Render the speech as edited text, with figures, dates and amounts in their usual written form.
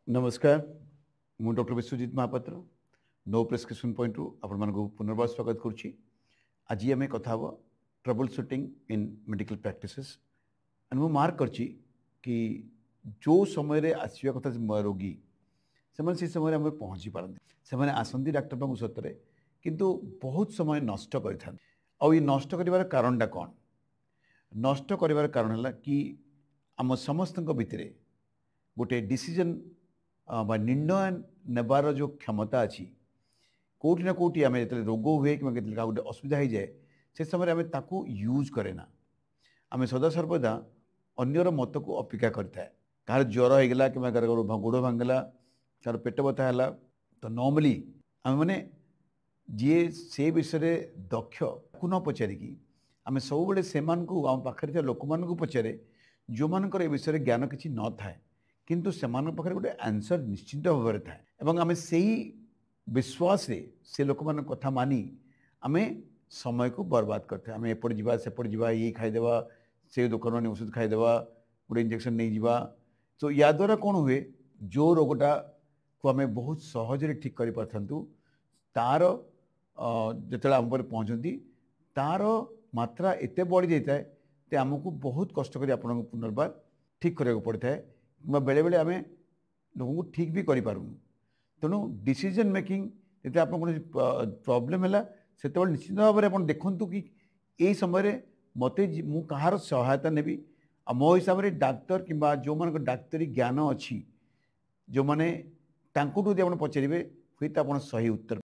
नमस्कार मु doctor Biswajit Mahapatra no prescription point रु आपण मानक पुनर्बार स्वागत करुच्ची। आज आम कथा हम trouble shooting in medical practices and मु मार्क करची कि जो समय रे आसवा कथा रोगी से समय आम पहुँची पारती से आसती डाक्तर पाक सतरे किंतु बहुत समय नष्ट कर नष्ट कर कारणटा कौन नष्ट कर कारण है कि आम समस्त भितर गोटे डिसीजन बा निर्णय नेबार जो क्षमता अच्छी कौटि ना कौटि आम जो रोग हुए कि गोटे असुविधा हो जाए से समय आम ताकू यूज करे ना आम सदा सर्वदा अन्यर मत को अपेक्षा करता है कहार ज्वर होगला कि गोड़ भांगला कार पेट बता है तो नॉर्मली आम मैंने जी से विषय दक्ष को न पचारिकी आम सब से आम पाखे लोक मान पचारे जो मान विषय ज्ञान किसी न थाए किंतु से पाखे गोटे आंसर निश्चित भाव में थाए एवं आम से विश्वास से लोक मान कथा मानी आम समय को बर्बाद करते आम एपट जा सेपट जा ये खाईदेवा से दुकान औषध खाईदेवा गोटे इंजेक्शन नहीं जावा तो या द्वारा कौन हुए जो रोगटा को आम बहुत सहजरे ठीक कर पारथु तार जो आम पर पहुँचती तार मात्रा एत बढ़ी जाता है तो आमको बहुत कष्ट कर पुनर्बार ठीक कराया पड़ता है बेले बेले आम लोक को ठीक भी करूँ तेणु डिसीजन मेकिंग जो आप प्रॉब्लम है से निश्चित भाव में आप देखु कि यही समय मत मु कहार सहायता नेबी मो हिसाब से डाक्तर कि जो मान डाक्तरी ज्ञान अच्छी जो मैंने पचारे हुए तो आप सही उत्तर